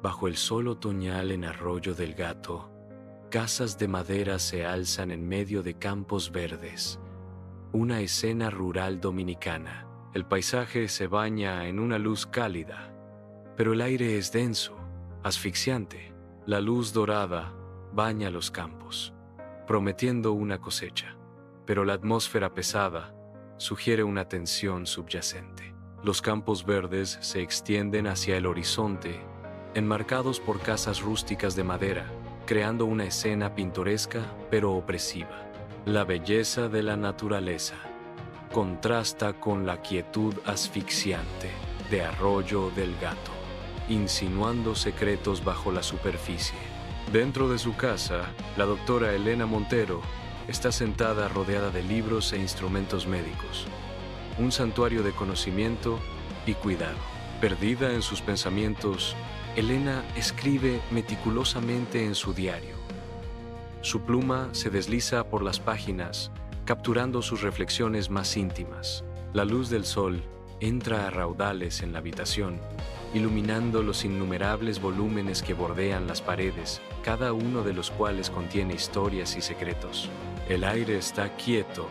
Bajo el sol otoñal en Arroyo del Gato, casas de madera se alzan en medio de campos verdes. Una escena rural dominicana. El paisaje se baña en una luz cálida, pero el aire es denso, asfixiante. La luz dorada baña los campos, prometiendo una cosecha, pero la atmósfera pesada sugiere una tensión subyacente. Los campos verdes se extienden hacia el horizonte, enmarcados por casas rústicas de madera, creando una escena pintoresca pero opresiva. La belleza de la naturaleza contrasta con la quietud asfixiante de Arroyo del Gato, insinuando secretos bajo la superficie. Dentro de su casa, la doctora Elena Montero está sentada rodeada de libros e instrumentos médicos, un santuario de conocimiento y cuidado. Perdida en sus pensamientos, Elena escribe meticulosamente en su diario. Su pluma se desliza por las páginas, capturando sus reflexiones más íntimas. La luz del sol entra a raudales en la habitación, iluminando los innumerables volúmenes que bordean las paredes, cada uno de los cuales contiene historias y secretos. El aire está quieto,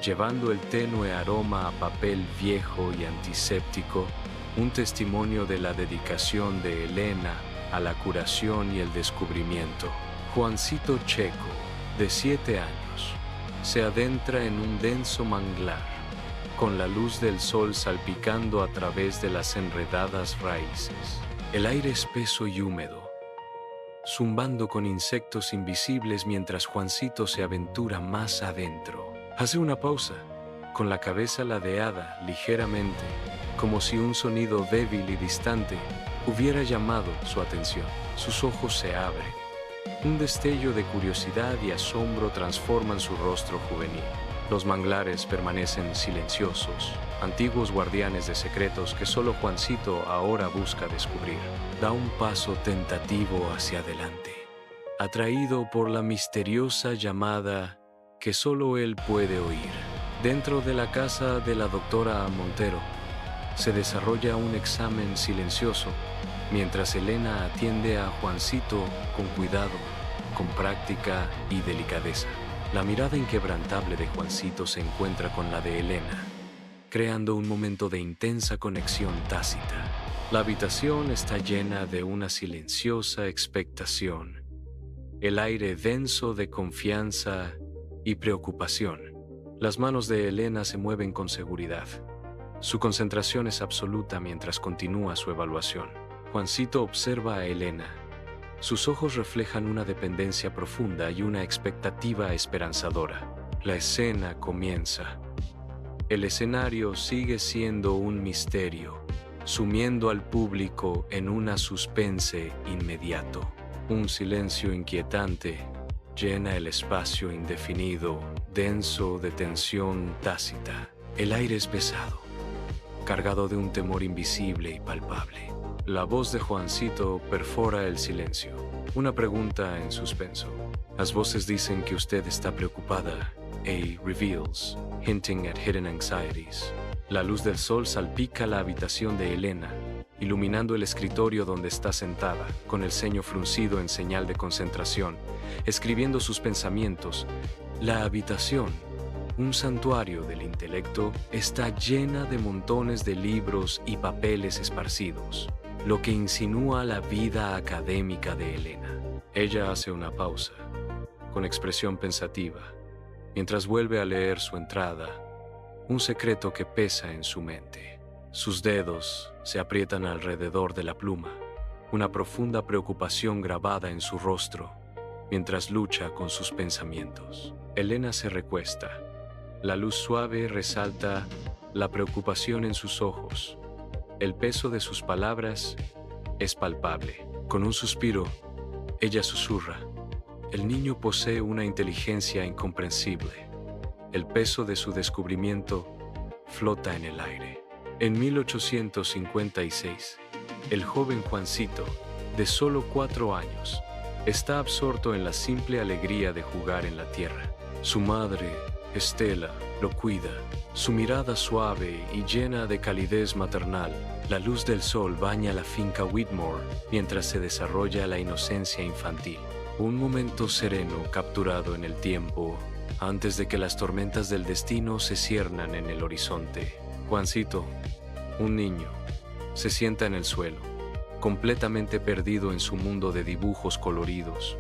llevando el tenue aroma a papel viejo y antiséptico, un testimonio de la dedicación de Elena a la curación y el descubrimiento. Juancito Checo, de 7 años, se adentra en un denso manglar, con la luz del sol salpicando a través de las enredadas raíces. El aire espeso y húmedo, zumbando con insectos invisibles mientras Juancito se aventura más adentro. Hace una pausa, con la cabeza ladeada ligeramente, como si un sonido débil y distante hubiera llamado su atención. Sus ojos se abren. Un destello de curiosidad y asombro transforman su rostro juvenil. Los manglares permanecen silenciosos, antiguos guardianes de secretos que solo Juancito ahora busca descubrir. Da un paso tentativo hacia adelante, atraído por la misteriosa llamada que solo él puede oír. Dentro de la casa de la doctora Montero, se desarrolla un examen silencioso, mientras Elena atiende a Juancito con cuidado, con práctica y delicadeza. La mirada inquebrantable de Juancito se encuentra con la de Elena, creando un momento de intensa conexión tácita. La habitación está llena de una silenciosa expectación, el aire denso de confianza y preocupación. Las manos de Elena se mueven con seguridad. Su concentración es absoluta mientras continúa su evaluación. Juancito observa a Elena. Sus ojos reflejan una dependencia profunda y una expectativa esperanzadora. La escena comienza. El escenario sigue siendo un misterio, sumiendo al público en una suspense inmediato. Un silencio inquietante llena el espacio indefinido, denso de tensión tácita. El aire es pesado, cargado de un temor invisible y palpable. La voz de Juancito perfora el silencio. Una pregunta en suspenso. Las voces dicen que usted está preocupada. A reveals, hinting at hidden anxieties. La luz del sol salpica la habitación de Elena, iluminando el escritorio donde está sentada, con el ceño fruncido en señal de concentración, escribiendo sus pensamientos. La habitación, un santuario del intelecto, está llena de montones de libros y papeles esparcidos, lo que insinúa la vida académica de Elena. Ella hace una pausa, con expresión pensativa, mientras vuelve a leer su entrada, un secreto que pesa en su mente. Sus dedos se aprietan alrededor de la pluma, una profunda preocupación grabada en su rostro, mientras lucha con sus pensamientos. Elena se recuesta. La luz suave resalta la preocupación en sus ojos. El peso de sus palabras es palpable. Con un suspiro, ella susurra: el niño posee una inteligencia incomprensible. El peso de su descubrimiento flota en el aire. En 1856, el joven Juancito, de solo 4 años, está absorto en la simple alegría de jugar en la tierra. Su madre, Estela, lo cuida. Su mirada suave y llena de calidez maternal. La luz del sol baña la finca Whitmore mientras se desarrolla la inocencia infantil. Un momento sereno capturado en el tiempo antes de que las tormentas del destino se ciernan en el horizonte. Juancito, un niño, se sienta en el suelo, completamente perdido en su mundo de dibujos coloridos,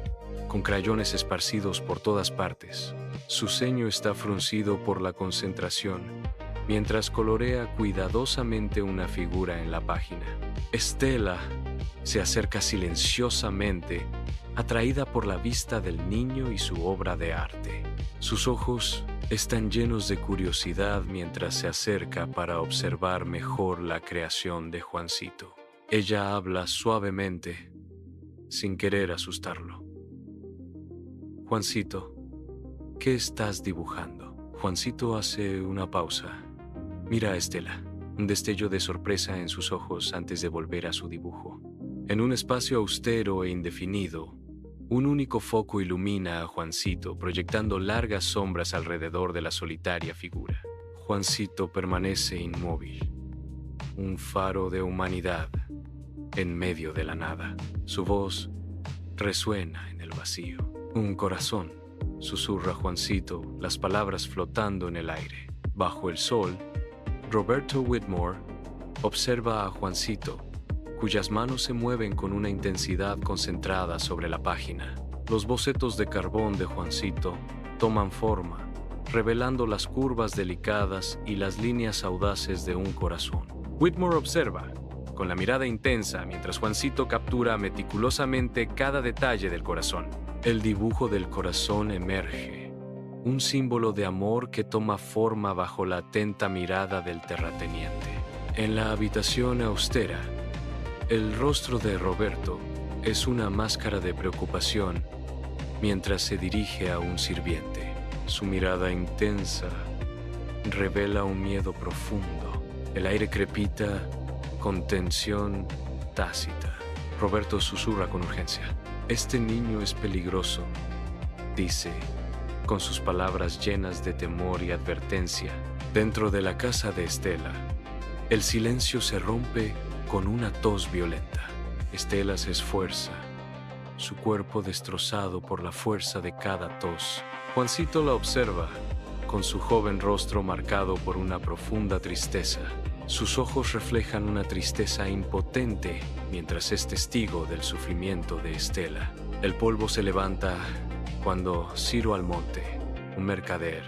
con crayones esparcidos por todas partes. Su ceño está fruncido por la concentración, mientras colorea cuidadosamente una figura en la página. Estela se acerca silenciosamente, atraída por la vista del niño y su obra de arte. Sus ojos están llenos de curiosidad mientras se acerca para observar mejor la creación de Juancito. Ella habla suavemente, sin querer asustarlo. Juancito, ¿qué estás dibujando? Juancito hace una pausa. Mira a Estela, un destello de sorpresa en sus ojos antes de volver a su dibujo. En un espacio austero e indefinido, un único foco ilumina a Juancito, proyectando largas sombras alrededor de la solitaria figura. Juancito permanece inmóvil, un faro de humanidad en medio de la nada. Su voz resuena en el vacío. Un corazón, susurra Juancito, las palabras flotando en el aire. Bajo el sol, Roberto Whitmore observa a Juancito, cuyas manos se mueven con una intensidad concentrada sobre la página. Los bocetos de carbón de Juancito toman forma, revelando las curvas delicadas y las líneas audaces de un corazón. Whitmore observa, con la mirada intensa, mientras Juancito captura meticulosamente cada detalle del corazón. El dibujo del corazón emerge, un símbolo de amor que toma forma bajo la atenta mirada del terrateniente. En la habitación austera, el rostro de Roberto es una máscara de preocupación mientras se dirige a un sirviente. Su mirada intensa revela un miedo profundo. El aire crepita con tensión tácita. Roberto susurra con urgencia. Este niño es peligroso, dice, con sus palabras llenas de temor y advertencia. Dentro de la casa de Estela, el silencio se rompe con una tos violenta. Estela se esfuerza, su cuerpo destrozado por la fuerza de cada tos. Juancito la observa, con su joven rostro marcado por una profunda tristeza. Sus ojos reflejan una tristeza impotente mientras es testigo del sufrimiento de Estela. El polvo se levanta cuando Ciro Almonte, un mercader,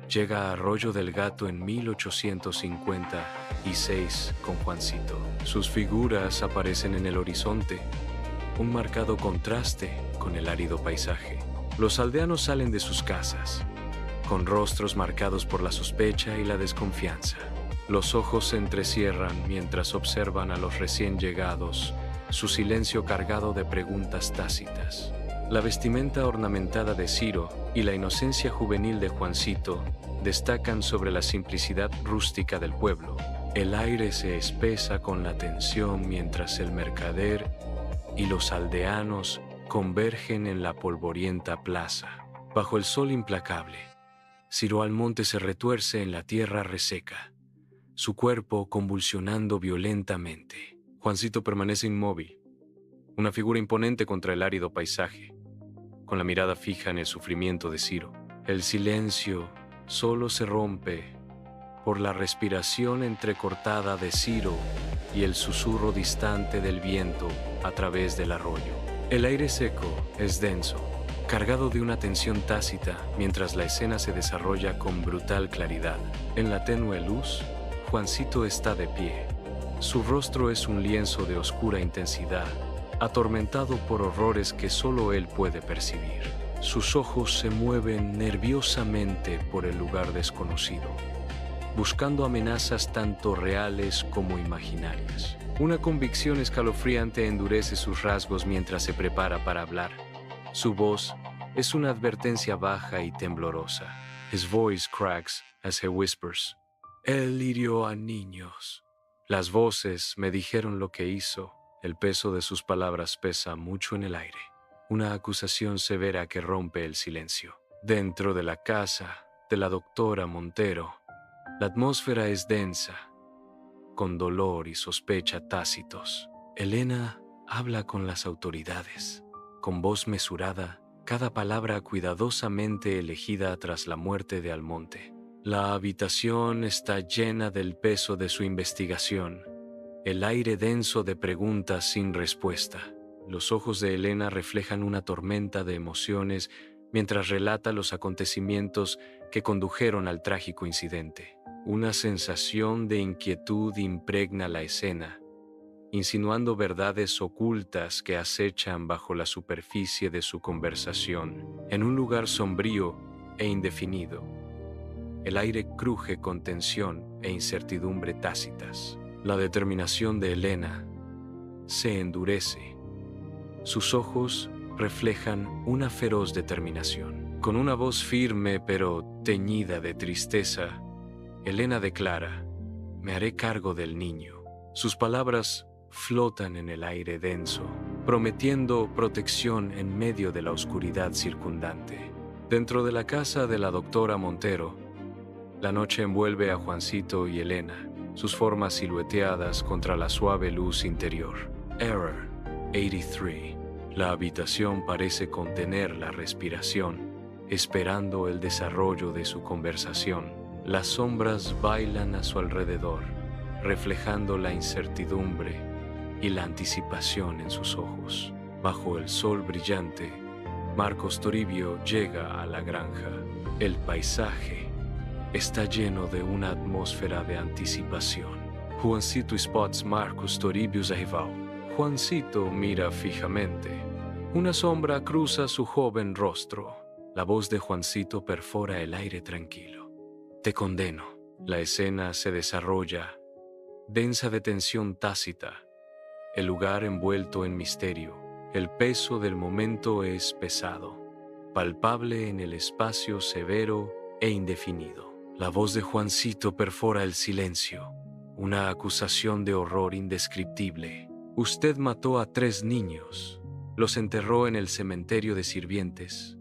llega a Arroyo del Gato en 1856 con Juancito. Sus figuras aparecen en el horizonte, un marcado contraste con el árido paisaje. Los aldeanos salen de sus casas, con rostros marcados por la sospecha y la desconfianza. Los ojos se entrecierran mientras observan a los recién llegados, su silencio cargado de preguntas tácitas. La vestimenta ornamentada de Ciro y la inocencia juvenil de Juancito destacan sobre la simplicidad rústica del pueblo. El aire se espesa con la tensión mientras el mercader y los aldeanos convergen en la polvorienta plaza. Bajo el sol implacable, Ciro Almonte se retuerce en la tierra reseca, su cuerpo convulsionando violentamente. Juancito permanece inmóvil, una figura imponente contra el árido paisaje, con la mirada fija en el sufrimiento de Ciro. El silencio solo se rompe por la respiración entrecortada de Ciro y el susurro distante del viento a través del arroyo. El aire seco es denso, cargado de una tensión tácita, mientras la escena se desarrolla con brutal claridad. En la tenue luz, Juancito está de pie. Su rostro es un lienzo de oscura intensidad, atormentado por horrores que solo él puede percibir. Sus ojos se mueven nerviosamente por el lugar desconocido, buscando amenazas tanto reales como imaginarias. Una convicción escalofriante endurece sus rasgos mientras se prepara para hablar. Su voz es una advertencia baja y temblorosa. His voice cracks as he whispers. Él hirió a niños. Las voces me dijeron lo que hizo. El peso de sus palabras pesa mucho en el aire. Una acusación severa que rompe el silencio. Dentro de la casa, de la doctora Montero, la atmósfera es densa, con dolor y sospecha tácitos. Elena habla con las autoridades, con voz mesurada, cada palabra cuidadosamente elegida tras la muerte de Almonte. La habitación está llena del peso de su investigación, el aire denso de preguntas sin respuesta. Los ojos de Elena reflejan una tormenta de emociones mientras relata los acontecimientos que condujeron al trágico incidente. Una sensación de inquietud impregna la escena, insinuando verdades ocultas que acechan bajo la superficie de su conversación. En un lugar sombrío e indefinido, el aire cruje con tensión e incertidumbre tácitas. La determinación de Elena se endurece. Sus ojos reflejan una feroz determinación. Con una voz firme pero teñida de tristeza, Elena declara: «Me haré cargo del niño». Sus palabras flotan en el aire denso, prometiendo protección en medio de la oscuridad circundante. Dentro de la casa de la doctora Montero, la noche envuelve a Juancito y Elena, sus formas silueteadas contra la suave luz interior. Error 83. La habitación parece contener la respiración, esperando el desarrollo de su conversación. Las sombras bailan a su alrededor, reflejando la incertidumbre y la anticipación en sus ojos. Bajo el sol brillante, Marcos Toribio llega a la granja. El paisaje está lleno de una atmósfera de anticipación. Juancito spots Marcos Toribius arrival. Juancito mira fijamente. Una sombra cruza su joven rostro. La voz de Juancito perfora el aire tranquilo. «Te condeno». La escena se desarrolla, densa de tensión tácita. El lugar envuelto en misterio. El peso del momento es pesado, palpable en el espacio severo e indefinido. La voz de Juancito perfora el silencio, una acusación de horror indescriptible. «Usted mató a 3 niños, los enterró en el cementerio de sirvientes.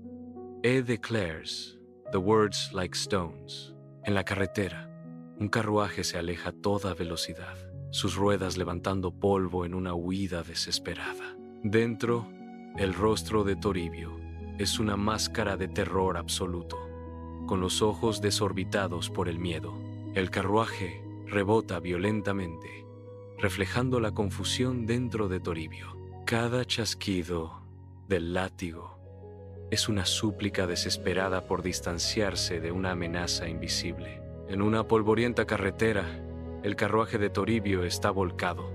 He declares, the words like stones». En la carretera, un carruaje se aleja a toda velocidad, sus ruedas levantando polvo en una huida desesperada. Dentro, el rostro de Toribio es una máscara de terror absoluto, con los ojos desorbitados por el miedo. El carruaje rebota violentamente, reflejando la confusión dentro de Toribio. Cada chasquido del látigo es una súplica desesperada por distanciarse de una amenaza invisible. En una polvorienta carretera, el carruaje de Toribio está volcado.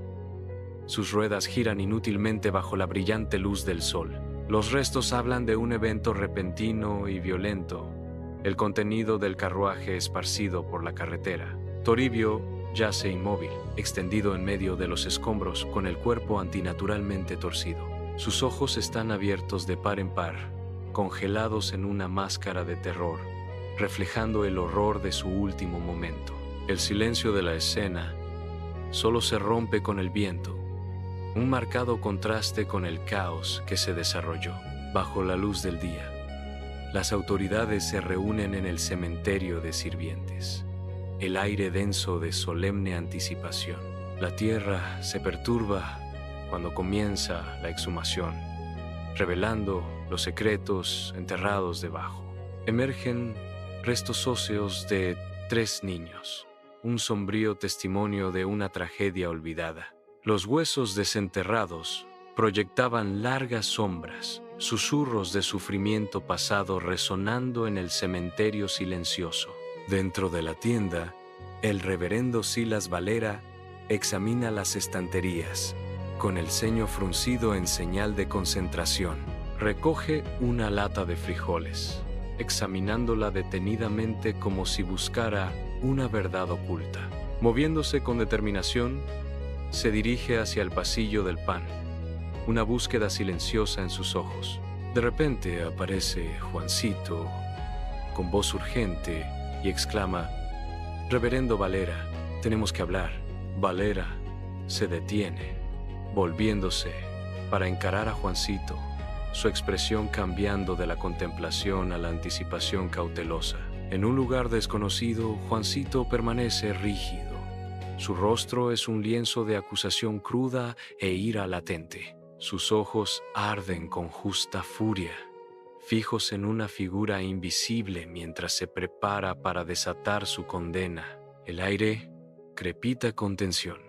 Sus ruedas giran inútilmente bajo la brillante luz del sol. Los restos hablan de un evento repentino y violento. El contenido del carruaje esparcido por la carretera. Toribio yace inmóvil, extendido en medio de los escombros, con el cuerpo antinaturalmente torcido. Sus ojos están abiertos de par en par, congelados en una máscara de terror, reflejando el horror de su último momento. El silencio de la escena solo se rompe con el viento, un marcado contraste con el caos que se desarrolló. Bajo la luz del día, las autoridades se reúnen en el cementerio de sirvientes. El aire denso de solemne anticipación. La tierra se perturba cuando comienza la exhumación, revelando los secretos enterrados debajo. Emergen restos óseos de 3 niños, un sombrío testimonio de una tragedia olvidada. Los huesos desenterrados proyectaban largas sombras, susurros de sufrimiento pasado resonando en el cementerio silencioso. Dentro de la tienda, el reverendo Silas Valera examina las estanterías, con el ceño fruncido en señal de concentración. Recoge una lata de frijoles, examinándola detenidamente como si buscara una verdad oculta. Moviéndose con determinación, se dirige hacia el pasillo del pan, una búsqueda silenciosa en sus ojos. De repente aparece Juancito, con voz urgente, y exclama: «Reverendo Valera, tenemos que hablar». Valera se detiene, volviéndose para encarar a Juancito, su expresión cambiando de la contemplación a la anticipación cautelosa. En un lugar desconocido, Juancito permanece rígido. Su rostro es un lienzo de acusación cruda e ira latente. Sus ojos arden con justa furia, fijos en una figura invisible mientras se prepara para desatar su condena. El aire crepita con tensión.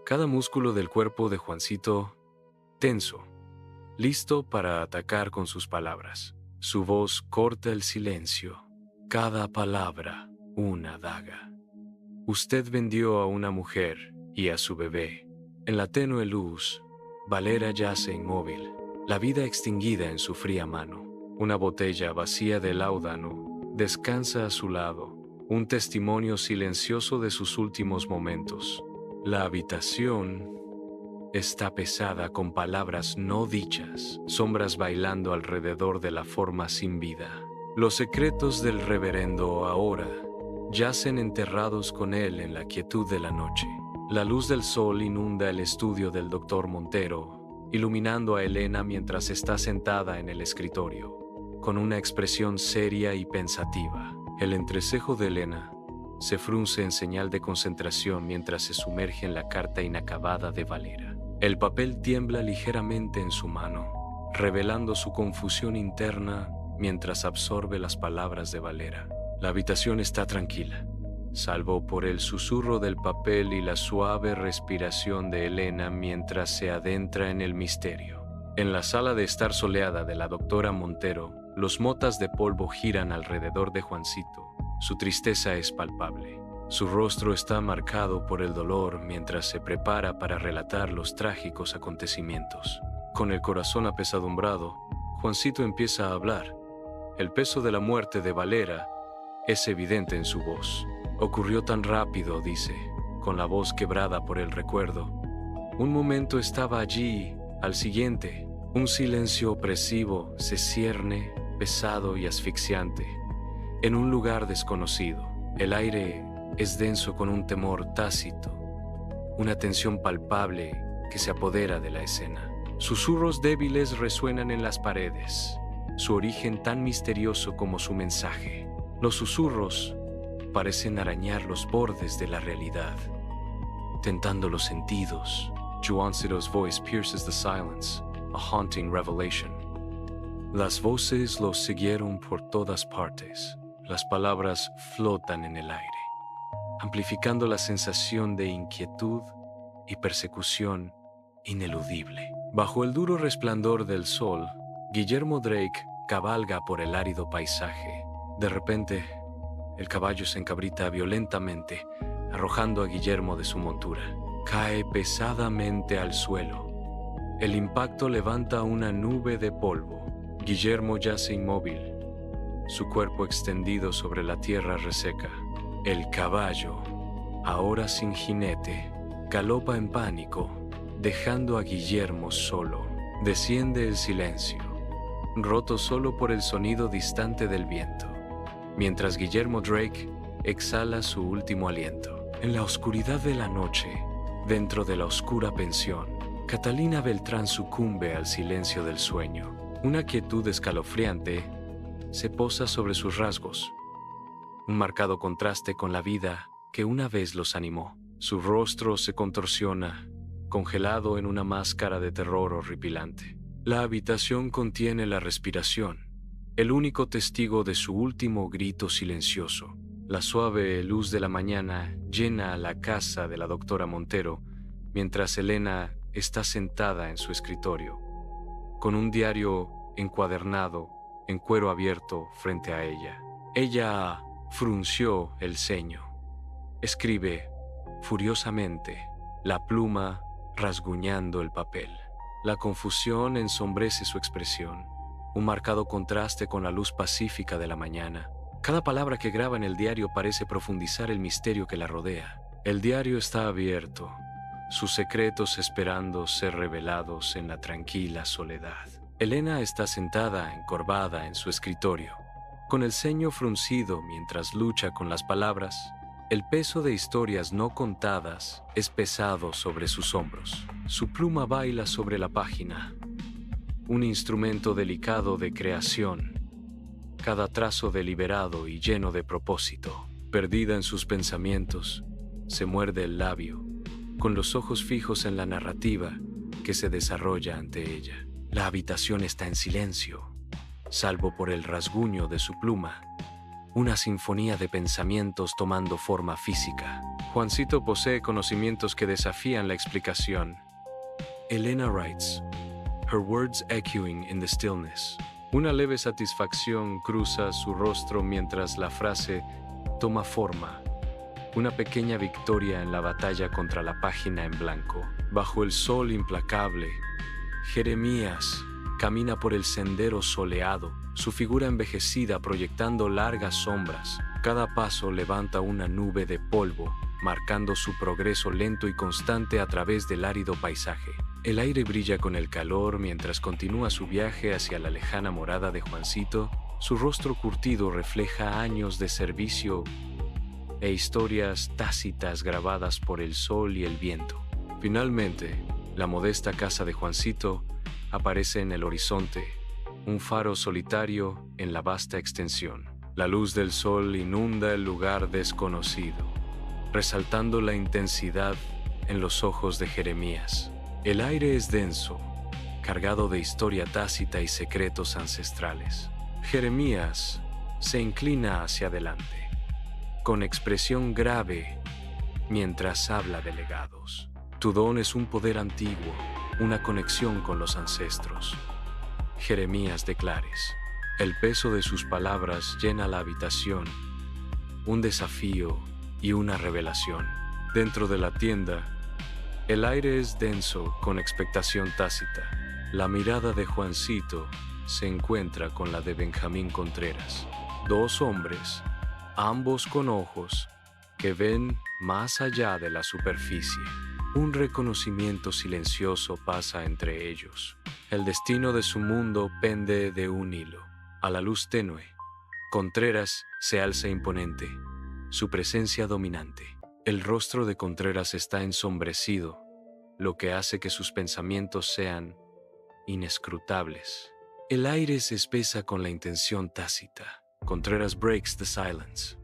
Cada músculo del cuerpo de Juancito tenso, listo para atacar con sus palabras. Su voz corta el silencio. Cada palabra, una daga. Usted vendió a una mujer y a su bebé. En la tenue luz, Valera yace inmóvil, la vida extinguida en su fría mano. Una botella vacía de láudano descansa a su lado, un testimonio silencioso de sus últimos momentos. La habitación está pesada con palabras no dichas, sombras bailando alrededor de la forma sin vida. Los secretos del reverendo ahora yacen enterrados con él en la quietud de la noche. La luz del sol inunda el estudio del doctor Montero, iluminando a Elena mientras está sentada en el escritorio, con una expresión seria y pensativa. El entrecejo de Elena se frunce en señal de concentración mientras se sumerge en la carta inacabada de Valera. El papel tiembla ligeramente en su mano, revelando su confusión interna mientras absorbe las palabras de Valera. La habitación está tranquila, salvo por el susurro del papel y la suave respiración de Elena mientras se adentra en el misterio. En la sala de estar soleada de la doctora Montero, los motas de polvo giran alrededor de Juancito. Su tristeza es palpable. Su rostro está marcado por el dolor mientras se prepara para relatar los trágicos acontecimientos. Con el corazón apesadumbrado, Juancito empieza a hablar. El peso de la muerte de Valera es evidente en su voz. Ocurrió tan rápido, dice, con la voz quebrada por el recuerdo. Un momento estaba allí, al siguiente, un silencio opresivo se cierne, pesado y asfixiante, en un lugar desconocido. El aire es denso con un temor tácito, una tensión palpable que se apodera de la escena. Susurros débiles resuenan en las paredes, su origen tan misterioso como su mensaje. Los susurros parecen arañar los bordes de la realidad, tentando los sentidos. Juancito's voice pierces the silence, a haunting revelation. Las voces los siguieron por todas partes. Las palabras flotan en el aire, amplificando la sensación de inquietud y persecución ineludible. Bajo el duro resplandor del sol, Guillermo Drake cabalga por el árido paisaje. De repente, el caballo se encabrita violentamente, arrojando a Guillermo de su montura. Cae pesadamente al suelo. El impacto levanta una nube de polvo. Guillermo yace inmóvil, su cuerpo extendido sobre la tierra reseca. El caballo, ahora sin jinete, galopa en pánico, dejando a Guillermo solo. Desciende el silencio, roto solo por el sonido distante del viento, mientras Guillermo Drake exhala su último aliento. En la oscuridad de la noche, dentro de la oscura pensión, Catalina Beltrán sucumbe al silencio del sueño. Una quietud escalofriante se posa sobre sus rasgos, un marcado contraste con la vida que una vez los animó. Su rostro se contorsiona, congelado en una máscara de terror horripilante. La habitación contiene la respiración, el único testigo de su último grito silencioso. La suave luz de la mañana llena la casa de la doctora Montero, mientras Elena está sentada en su escritorio, con un diario encuadernado en cuero abierto frente a ella. Ella frunció el ceño. Escribe furiosamente, la pluma rasguñando el papel. La confusión ensombrece su expresión, un marcado contraste con la luz pacífica de la mañana. Cada palabra que graba en el diario parece profundizar el misterio que la rodea. El diario está abierto, sus secretos esperando ser revelados en la tranquila soledad. Elena está sentada, encorvada en su escritorio, con el ceño fruncido mientras lucha con las palabras. El peso de historias no contadas es pesado sobre sus hombros. Su pluma baila sobre la página, un instrumento delicado de creación, cada trazo deliberado y lleno de propósito. Perdida en sus pensamientos, se muerde el labio, con los ojos fijos en la narrativa que se desarrolla ante ella. La habitación está en silencio, salvo por el rasguño de su pluma, una sinfonía de pensamientos tomando forma física. Juancito posee conocimientos que desafían la explicación. Elena writes, her words echoing in the stillness. Una leve satisfacción cruza su rostro mientras la frase toma forma. Una pequeña victoria en la batalla contra la página en blanco. Bajo el sol implacable, Jeremías camina por el sendero soleado, su figura envejecida proyectando largas sombras. Cada paso levanta una nube de polvo, marcando su progreso lento y constante a través del árido paisaje. El aire brilla con el calor mientras continúa su viaje hacia la lejana morada de Juancito. Su rostro curtido refleja años de servicio e historias tácitas grabadas por el sol y el viento. Finalmente, la modesta casa de Juancito aparece en el horizonte, un faro solitario en la vasta extensión. La luz del sol inunda el lugar desconocido, resaltando la intensidad en los ojos de Jeremías. El aire es denso, cargado de historia tácita y secretos ancestrales. Jeremías se inclina hacia adelante, con expresión grave, mientras habla de legados. Tu don es un poder antiguo, una conexión con los ancestros. Jeremías declares. El peso de sus palabras llena la habitación, un desafío y una revelación. Dentro de la tienda, el aire es denso con expectación tácita. La mirada de Juancito se encuentra con la de Benjamín Contreras. Dos hombres, ambos con ojos, que ven más allá de la superficie. Un reconocimiento silencioso pasa entre ellos. El destino de su mundo pende de un hilo. A la luz tenue, Contreras se alza imponente, su presencia dominante. El rostro de Contreras está ensombrecido, lo que hace que sus pensamientos sean inescrutables. El aire se espesa con la intención tácita. Contreras breaks the silence.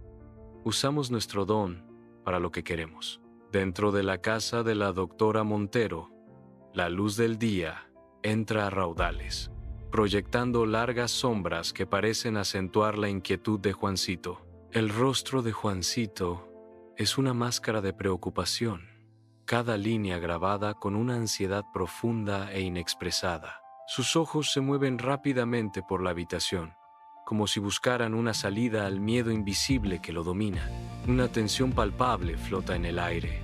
Usamos nuestro don para lo que queremos. Dentro de la casa de la doctora Montero, la luz del día entra a raudales, proyectando largas sombras que parecen acentuar la inquietud de Juancito. El rostro de Juancito es una máscara de preocupación, cada línea grabada con una ansiedad profunda e inexpresada. Sus ojos se mueven rápidamente por la habitación, como si buscaran una salida al miedo invisible que lo domina. Una tensión palpable flota en el aire,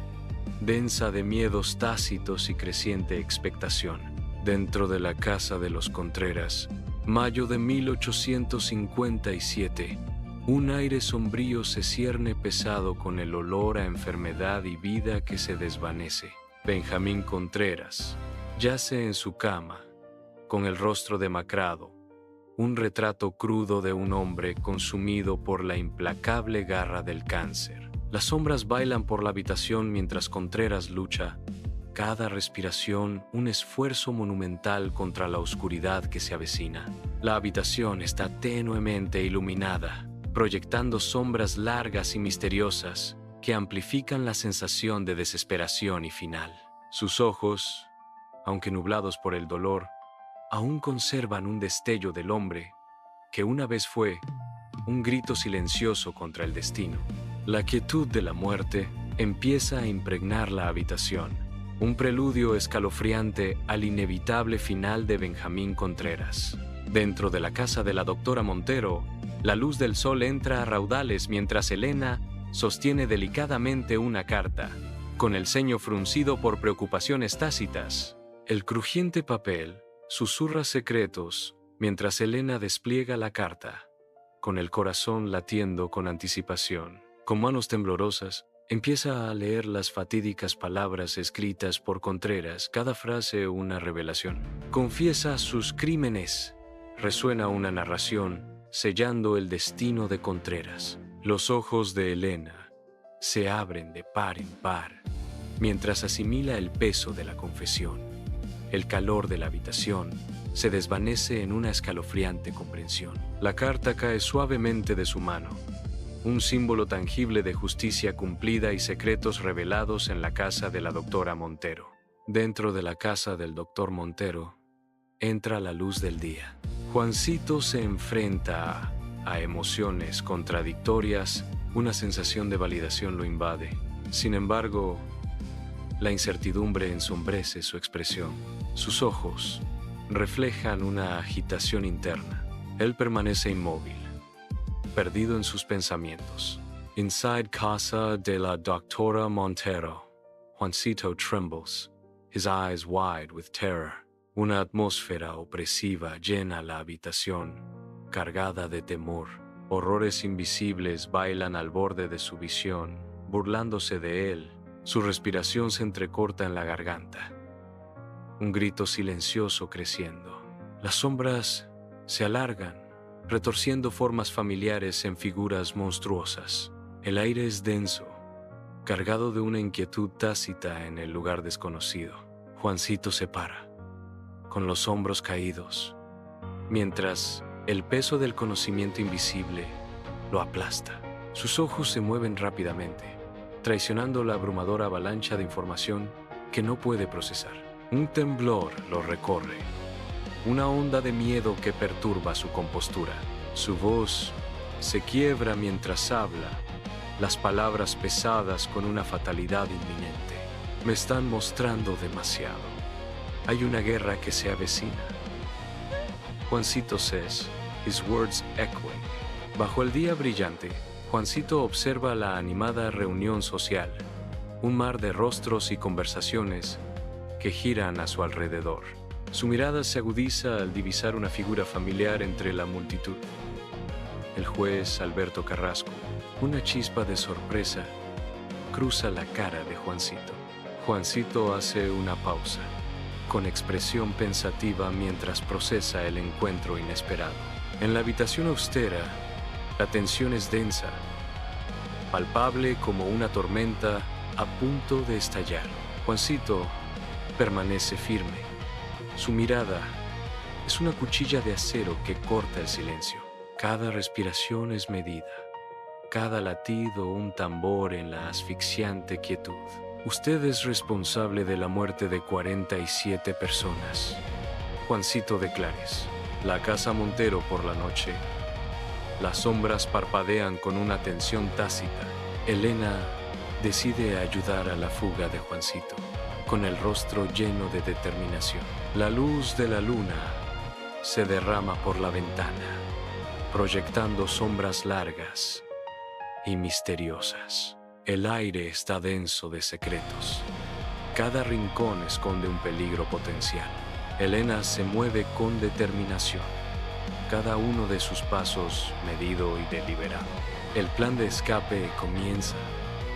densa de miedos tácitos y creciente expectación. Dentro de la casa de los Contreras, mayo de 1857, un aire sombrío se cierne pesado con el olor a enfermedad y vida que se desvanece. Benjamín Contreras yace en su cama, con el rostro demacrado, un retrato crudo de un hombre consumido por la implacable garra del cáncer. Las sombras bailan por la habitación mientras Contreras lucha, cada respiración un esfuerzo monumental contra la oscuridad que se avecina. La habitación está tenuemente iluminada, proyectando sombras largas y misteriosas que amplifican la sensación de desesperación y final. Sus ojos, aunque nublados por el dolor, aún conservan un destello del hombre que una vez fue un grito silencioso contra el destino. La quietud de la muerte empieza a impregnar la habitación, un preludio escalofriante al inevitable final de Benjamín Contreras. Dentro de la casa de la doctora Montero, la luz del sol entra a raudales mientras Elena sostiene delicadamente una carta, con el ceño fruncido por preocupaciones tácitas. El crujiente papel susurra secretos mientras Elena despliega la carta, con el corazón latiendo con anticipación. Con manos temblorosas, empieza a leer las fatídicas palabras escritas por Contreras, cada frase una revelación. Confiesa sus crímenes. Resuena una narración, sellando el destino de Contreras. Los ojos de Elena se abren de par en par, mientras asimila el peso de la confesión. El calor de la habitación se desvanece en una escalofriante comprensión. La carta cae suavemente de su mano, un símbolo tangible de justicia cumplida y secretos revelados en la casa de la doctora Montero. Dentro de la casa del doctor Montero, entra la luz del día. Juancito se enfrenta a emociones contradictorias, una sensación de validación lo invade. Sin embargo, la incertidumbre ensombrece su expresión. Sus ojos reflejan una agitación interna. Él permanece inmóvil, perdido en sus pensamientos. Inside casa de la doctora Montero, Juancito trembles, his eyes wide with terror. Una atmósfera opresiva llena la habitación, cargada de temor. Horrores invisibles bailan al borde de su visión, burlándose de él. Su respiración se entrecorta en la garganta. Un grito silencioso creciendo. Las sombras se alargan, retorciendo formas familiares en figuras monstruosas. El aire es denso, cargado de una inquietud tácita en el lugar desconocido. Juancito se para, con los hombros caídos, mientras el peso del conocimiento invisible lo aplasta. Sus ojos se mueven rápidamente, traicionando la abrumadora avalancha de información que no puede procesar. Un temblor lo recorre, una onda de miedo que perturba su compostura. Su voz se quiebra mientras habla, las palabras pesadas con una fatalidad inminente. Me están mostrando demasiado. Hay una guerra que se avecina. Juancito says, his words echoing. Bajo el día brillante, Juancito observa la animada reunión social, un mar de rostros y conversaciones que giran a su alrededor. Su mirada se agudiza al divisar una figura familiar entre la multitud. El juez Alberto Carrasco. Una chispa de sorpresa cruza la cara de Juancito. Juancito hace una pausa, con expresión pensativa mientras procesa el encuentro inesperado. En la habitación austera, la tensión es densa, palpable como una tormenta a punto de estallar. Juancito permanece firme. Su mirada es una cuchilla de acero que corta el silencio. Cada respiración es medida, cada latido un tambor en la asfixiante quietud. Usted es responsable de la muerte de 47 personas. Juancito de Clares. La casa Montero por la noche. Las sombras parpadean con una tensión tácita. Elena decide ayudar a la fuga de Juancito, con el rostro lleno de determinación. La luz de la luna se derrama por la ventana, proyectando sombras largas y misteriosas. El aire está denso de secretos. Cada rincón esconde un peligro potencial. Elena se mueve con determinación, cada uno de sus pasos medido y deliberado. El plan de escape comienza,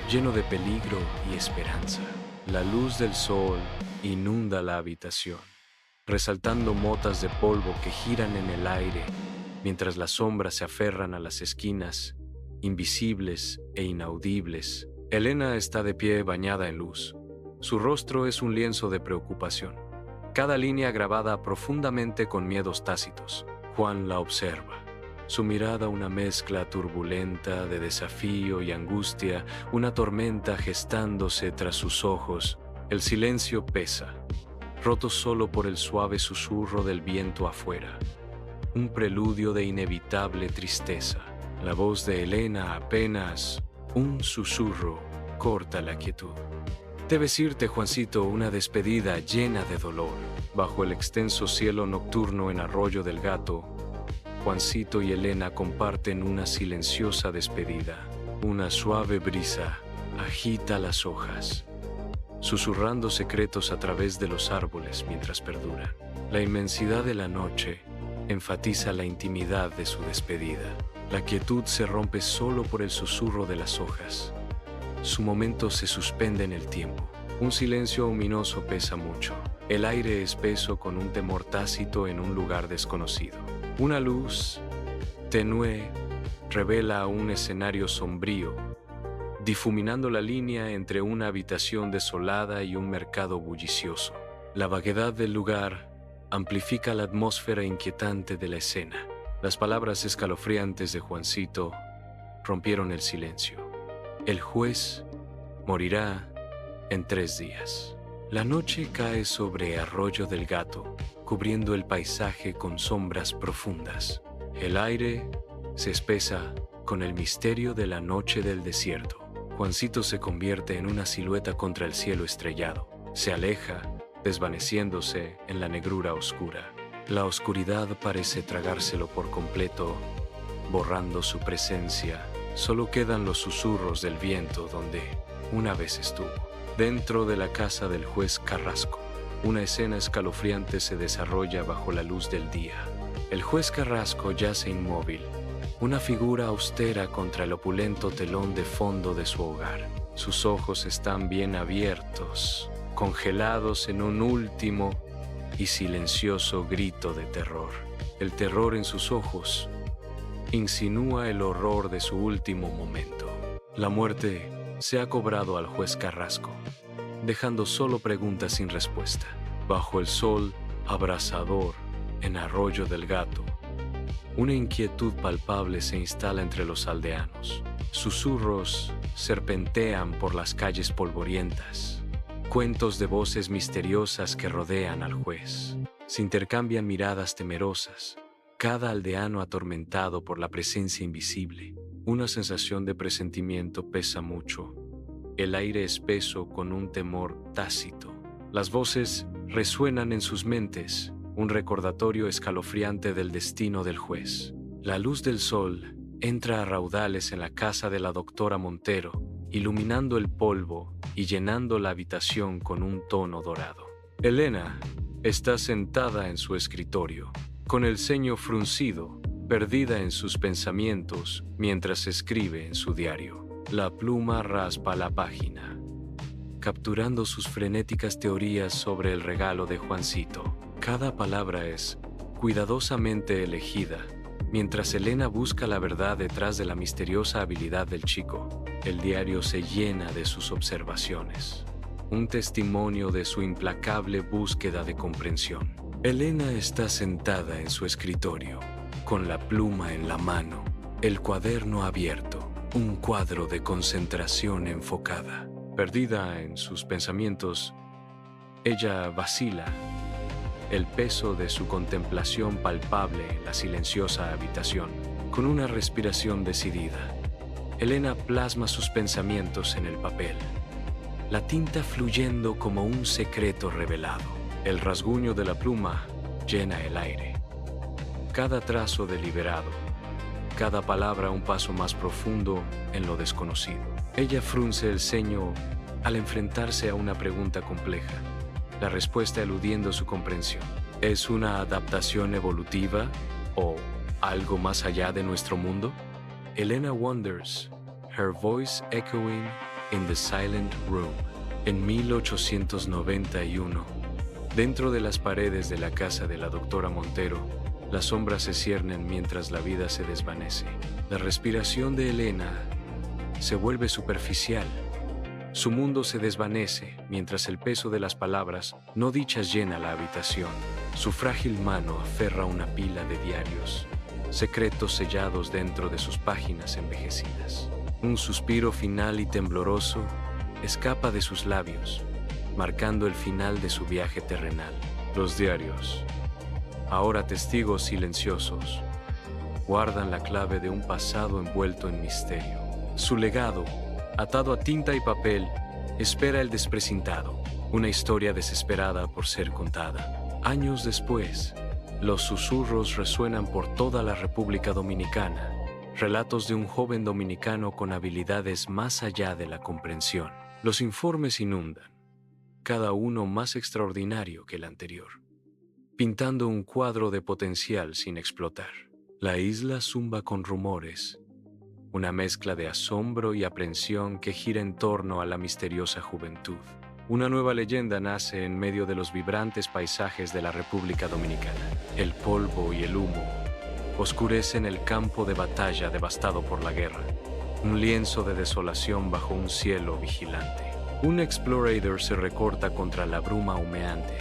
lleno de peligro y esperanza. La luz del sol inunda la habitación, resaltando motas de polvo que giran en el aire, mientras las sombras se aferran a las esquinas, invisibles e inaudibles. Elena está de pie bañada en luz. Su rostro es un lienzo de preocupación, cada línea grabada profundamente con miedos tácitos. Juan la observa. Su mirada una mezcla turbulenta de desafío y angustia, una tormenta gestándose tras sus ojos. El silencio pesa, roto solo por el suave susurro del viento afuera. Un preludio de inevitable tristeza. La voz de Elena, apenas un susurro, corta la quietud. Debes irte, Juancito, una despedida llena de dolor. Bajo el extenso cielo nocturno en Arroyo del Gato, Juancito y Elena comparten una silenciosa despedida. Una suave brisa agita las hojas, susurrando secretos a través de los árboles mientras perduran. La inmensidad de la noche enfatiza la intimidad de su despedida. La quietud se rompe solo por el susurro de las hojas. Su momento se suspende en el tiempo. Un silencio ominoso pesa mucho. El aire espeso con un temor tácito en un lugar desconocido. Una luz tenue revela un escenario sombrío, difuminando la línea entre una habitación desolada y un mercado bullicioso. La vaguedad del lugar amplifica la atmósfera inquietante de la escena. Las palabras escalofriantes de Juancito rompieron el silencio. El juez morirá en 3 días. La noche cae sobre Arroyo del Gato, cubriendo el paisaje con sombras profundas. El aire se espesa con el misterio de la noche del desierto. Juancito se convierte en una silueta contra el cielo estrellado. Se aleja, desvaneciéndose en la negrura oscura. La oscuridad parece tragárselo por completo, borrando su presencia. Solo quedan los susurros del viento donde una vez estuvo. Dentro de la casa del juez Carrasco, una escena escalofriante se desarrolla bajo la luz del día. El juez Carrasco yace inmóvil, una figura austera contra el opulento telón de fondo de su hogar. Sus ojos están bien abiertos, congelados en un último y silencioso grito de terror. El terror en sus ojos insinúa el horror de su último momento. La muerte se ha cobrado al juez Carrasco, dejando solo preguntas sin respuesta. Bajo el sol abrasador en Arroyo del Gato, una inquietud palpable se instala entre los aldeanos. Susurros serpentean por las calles polvorientas. Cuentos de voces misteriosas que rodean al juez. Se intercambian miradas temerosas, cada aldeano atormentado por la presencia invisible. Una sensación de presentimiento pesa mucho. El aire espeso con un temor tácito. Las voces resuenan en sus mentes, un recordatorio escalofriante del destino del juez. La luz del sol entra a raudales en la casa de la doctora Montero, iluminando el polvo y llenando la habitación con un tono dorado. Elena está sentada en su escritorio, con el ceño fruncido, perdida en sus pensamientos mientras escribe en su diario. La pluma raspa la página, capturando sus frenéticas teorías sobre el regalo de Juancito. Cada palabra es cuidadosamente elegida, mientras Elena busca la verdad detrás de la misteriosa habilidad del chico. El diario se llena de sus observaciones, un testimonio de su implacable búsqueda de comprensión. Elena está sentada en su escritorio, con la pluma en la mano, el cuaderno abierto, un cuadro de concentración enfocada. Perdida en sus pensamientos, ella vacila, el peso de su contemplación palpable en la silenciosa habitación. Con una respiración decidida, Elena plasma sus pensamientos en el papel, la tinta fluyendo como un secreto revelado. El rasguño de la pluma llena el aire. Cada trazo deliberado, cada palabra un paso más profundo en lo desconocido. Ella frunce el ceño al enfrentarse a una pregunta compleja, la respuesta eludiendo su comprensión. ¿Es una adaptación evolutiva o algo más allá de nuestro mundo? Elena wonders, her voice echoing in the silent room. En 1891, dentro de las paredes de la casa de la doctora Montero, las sombras se ciernen mientras la vida se desvanece. La respiración de Elena se vuelve superficial. Su mundo se desvanece mientras el peso de las palabras no dichas llena la habitación. Su frágil mano aferra una pila de diarios, secretos sellados dentro de sus páginas envejecidas. Un suspiro final y tembloroso escapa de sus labios, marcando el final de su viaje terrenal. Los diarios, ahora testigos silenciosos, guardan la clave de un pasado envuelto en misterio. Su legado, atado a tinta y papel, espera el desprecintado, una historia desesperada por ser contada. Años después, los susurros resuenan por toda la República Dominicana, relatos de un joven dominicano con habilidades más allá de la comprensión. Los informes inundan, cada uno más extraordinario que el anterior, pintando un cuadro de potencial sin explotar. La isla zumba con rumores, una mezcla de asombro y aprensión que gira en torno a la misteriosa juventud. Una nueva leyenda nace en medio de los vibrantes paisajes de la República Dominicana. El polvo y el humo oscurecen el campo de batalla devastado por la guerra, un lienzo de desolación bajo un cielo vigilante. Un explorador se recorta contra la bruma humeante,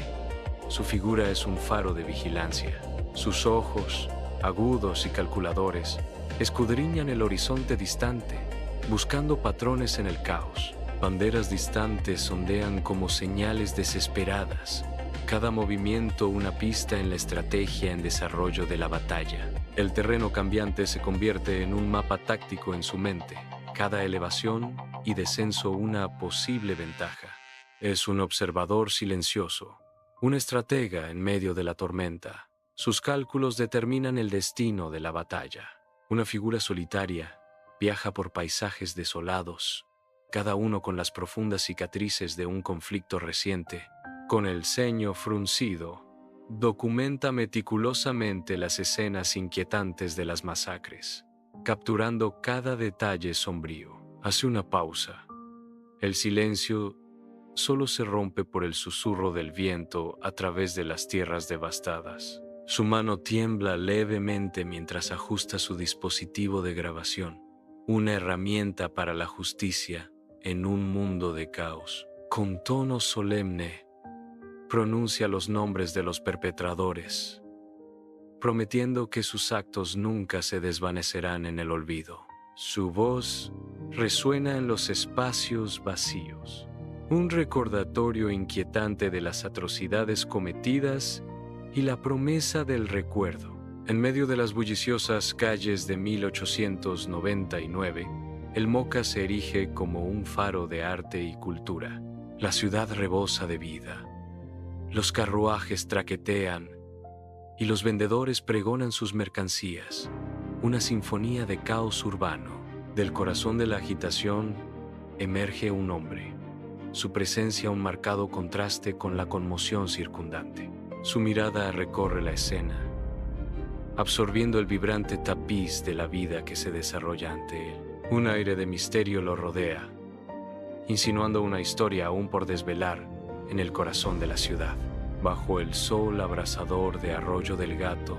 Su figura es un faro de vigilancia. Sus ojos, agudos y calculadores, escudriñan el horizonte distante, buscando patrones en el caos. Banderas distantes ondean como señales desesperadas, cada movimiento una pista en la estrategia en desarrollo de la batalla. El terreno cambiante se convierte en un mapa táctico en su mente, cada elevación y descenso una posible ventaja. Es un observador silencioso, un estratega en medio de la tormenta. Sus cálculos determinan el destino de la batalla. Una figura solitaria viaja por paisajes desolados, cada uno con las profundas cicatrices de un conflicto reciente. Con el ceño fruncido, documenta meticulosamente las escenas inquietantes de las masacres, capturando cada detalle sombrío. Hace una pausa. El silencio solo se rompe por el susurro del viento a través de las tierras devastadas. Su mano tiembla levemente mientras ajusta su dispositivo de grabación, una herramienta para la justicia en un mundo de caos. Con tono solemne, pronuncia los nombres de los perpetradores, prometiendo que sus actos nunca se desvanecerán en el olvido. Su voz resuena en los espacios vacíos, un recordatorio inquietante de las atrocidades cometidas y la promesa del recuerdo. En medio de las bulliciosas calles de 1899, el Moca se erige como un faro de arte y cultura. La ciudad rebosa de vida. Los carruajes traquetean y los vendedores pregonan sus mercancías. Una sinfonía de caos urbano. Del corazón de la agitación emerge un hombre. Su presencia un marcado contraste con la conmoción circundante. Su mirada recorre la escena, absorbiendo el vibrante tapiz de la vida que se desarrolla ante él. Un aire de misterio lo rodea, insinuando una historia aún por desvelar en el corazón de la ciudad. Bajo el sol abrasador de Arroyo del Gato,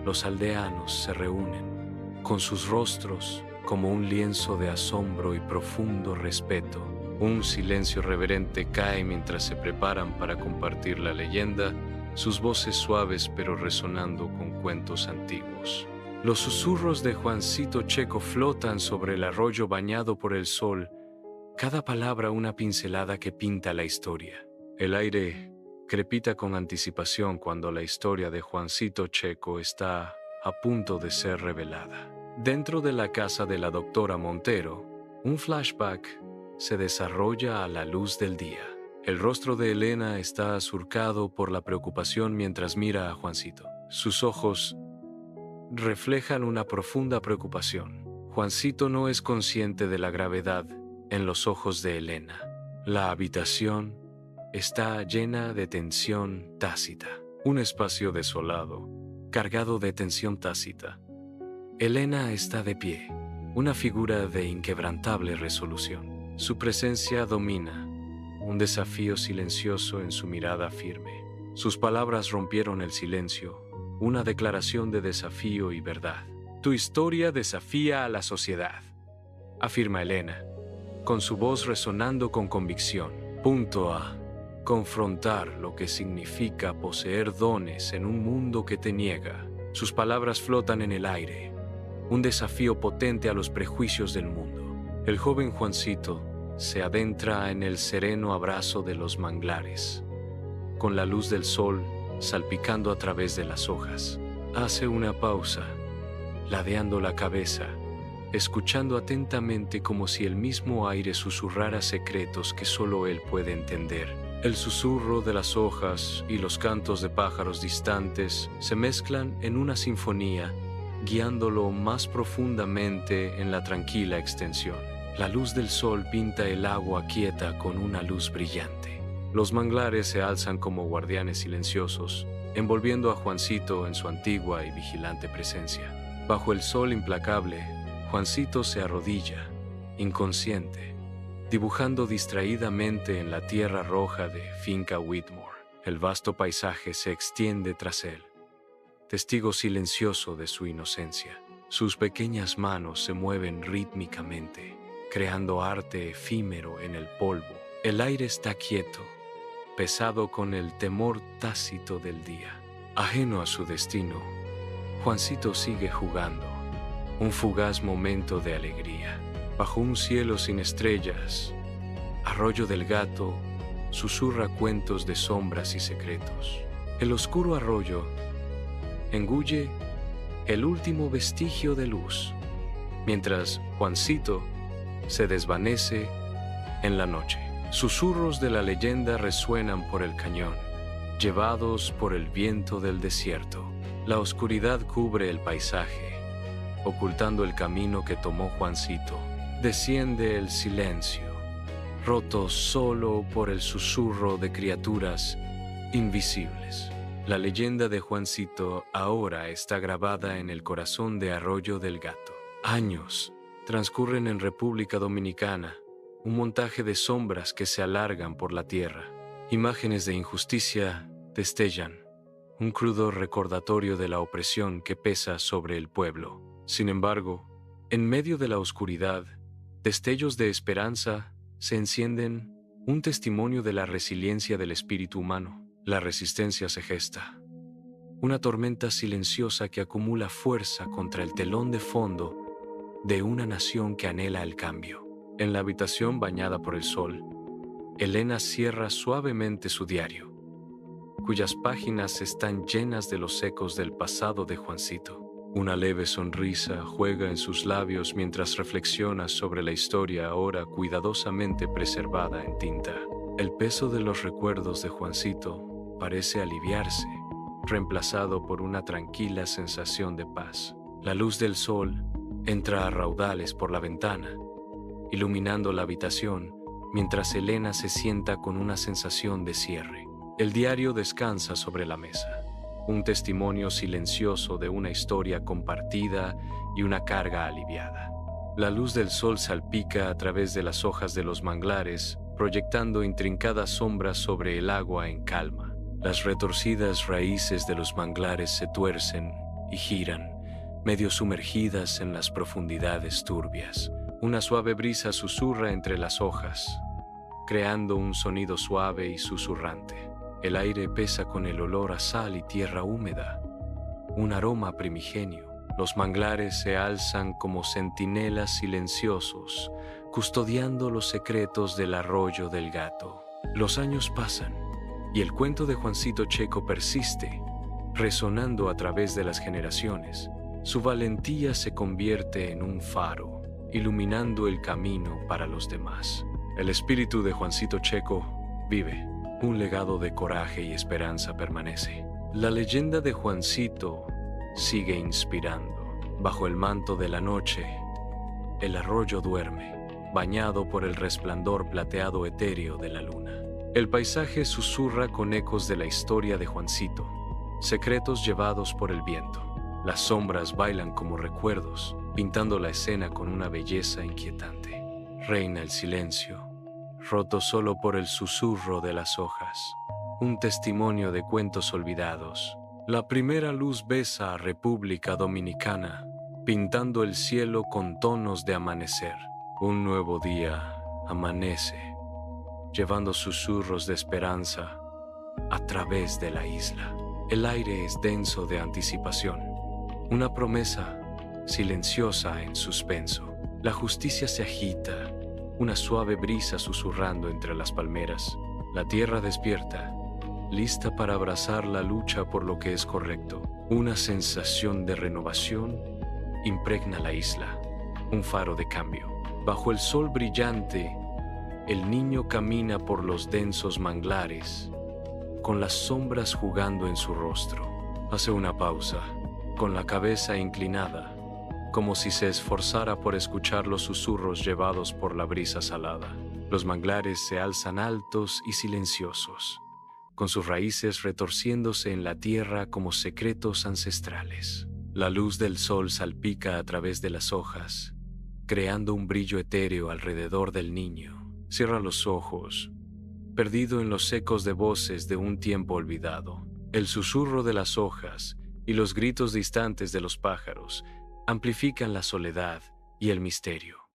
los aldeanos se reúnen, con sus rostros como un lienzo de asombro y profundo respeto. Un silencio reverente cae mientras se preparan para compartir la leyenda, sus voces suaves pero resonando con cuentos antiguos. Los susurros de Juancito Checo flotan sobre el arroyo bañado por el sol, cada palabra una pincelada que pinta la historia. El aire crepita con anticipación cuando la historia de Juancito Checo está a punto de ser revelada. Dentro de la casa de la doctora Montero, un flashback se desarrolla a la luz del día. El rostro de Elena está surcado por la preocupación mientras mira a Juancito. Sus ojos reflejan una profunda preocupación. Juancito no es consciente de la gravedad en los ojos de Elena. La habitación está llena de tensión tácita. Un espacio desolado, cargado de tensión tácita. Elena está de pie, una figura de inquebrantable resolución. Su presencia domina, un desafío silencioso en su mirada firme. Sus palabras rompieron el silencio, una declaración de desafío y verdad. Tu historia desafía a la sociedad, afirma Elena, con su voz resonando con convicción. Punto A. Confrontar lo que significa poseer dones en un mundo que te niega. Sus palabras flotan en el aire, un desafío potente a los prejuicios del mundo. El joven Juancito se adentra en el sereno abrazo de los manglares, con la luz del sol salpicando a través de las hojas. Hace una pausa, ladeando la cabeza, escuchando atentamente como si el mismo aire susurrara secretos que solo él puede entender. El susurro de las hojas y los cantos de pájaros distantes se mezclan en una sinfonía, guiándolo más profundamente en la tranquila extensión. La luz del sol pinta el agua quieta con una luz brillante. Los manglares se alzan como guardianes silenciosos, envolviendo a Juancito en su antigua y vigilante presencia. Bajo el sol implacable, Juancito se arrodilla, inconsciente, dibujando distraídamente en la tierra roja de Finca Whitmore. El vasto paisaje se extiende tras él, testigo silencioso de su inocencia. Sus pequeñas manos se mueven rítmicamente, creando arte efímero en el polvo. El aire está quieto, pesado con el temor tácito del día. Ajeno a su destino, Juancito sigue jugando, un fugaz momento de alegría. Bajo un cielo sin estrellas, Arroyo del Gato susurra cuentos de sombras y secretos. El oscuro arroyo engulle el último vestigio de luz, mientras Juancito se desvanece en la noche. Susurros de la leyenda resuenan por el cañón, llevados por el viento del desierto. La oscuridad cubre el paisaje, ocultando el camino que tomó Juancito. Desciende el silencio, roto solo por el susurro de criaturas invisibles. La leyenda de Juancito ahora está grabada en el corazón de Arroyo del Gato. Años transcurren en República Dominicana, un montaje de sombras que se alargan por la tierra. Imágenes de injusticia destellan, un crudo recordatorio de la opresión que pesa sobre el pueblo. Sin embargo, en medio de la oscuridad, destellos de esperanza se encienden, un testimonio de la resiliencia del espíritu humano. La resistencia se gesta, una tormenta silenciosa que acumula fuerza contra el telón de fondo de una nación que anhela el cambio. En la habitación bañada por el sol, Elena cierra suavemente su diario, cuyas páginas están llenas de los ecos del pasado de Juancito. Una leve sonrisa juega en sus labios mientras reflexiona sobre la historia ahora cuidadosamente preservada en tinta. El peso de los recuerdos de Juancito parece aliviarse, reemplazado por una tranquila sensación de paz. La luz del sol entra a raudales por la ventana, iluminando la habitación, mientras Elena se sienta con una sensación de cierre. El diario descansa sobre la mesa, un testimonio silencioso de una historia compartida y una carga aliviada. La luz del sol salpica a través de las hojas de los manglares, proyectando intrincadas sombras sobre el agua en calma. Las retorcidas raíces de los manglares se tuercen y giran, medio sumergidas en las profundidades turbias. Una suave brisa susurra entre las hojas, creando un sonido suave y susurrante. El aire pesa con el olor a sal y tierra húmeda, un aroma primigenio. Los manglares se alzan como centinelas silenciosos, custodiando los secretos del Arroyo del Gato. Los años pasan y el cuento de Juancito Checo persiste, resonando a través de las generaciones. Su valentía se convierte en un faro, iluminando el camino para los demás. El espíritu de Juancito Checo vive, un legado de coraje y esperanza permanece. La leyenda de Juancito sigue inspirando. Bajo el manto de la noche, el arroyo duerme, bañado por el resplandor plateado etéreo de la luna. El paisaje susurra con ecos de la historia de Juancito, secretos llevados por el viento. Las sombras bailan como recuerdos, pintando la escena con una belleza inquietante. Reina el silencio, roto solo por el susurro de las hojas, un testimonio de cuentos olvidados. La primera luz besa a República Dominicana, pintando el cielo con tonos de amanecer. Un nuevo día amanece, llevando susurros de esperanza a través de la isla. El aire es denso de anticipación, una promesa silenciosa en suspenso. La justicia se agita, una suave brisa susurrando entre las palmeras. La tierra despierta, lista para abrazar la lucha por lo que es correcto. Una sensación de renovación impregna la isla, un faro de cambio. Bajo el sol brillante, el niño camina por los densos manglares, con las sombras jugando en su rostro. Hace una pausa, con la cabeza inclinada, como si se esforzara por escuchar los susurros llevados por la brisa salada. Los manglares se alzan altos y silenciosos, con sus raíces retorciéndose en la tierra como secretos ancestrales. La luz del sol salpica a través de las hojas, creando un brillo etéreo alrededor del niño. Cierra los ojos, perdido en los ecos de voces de un tiempo olvidado. El susurro de las hojas y los gritos distantes de los pájaros amplifican la soledad y el misterio.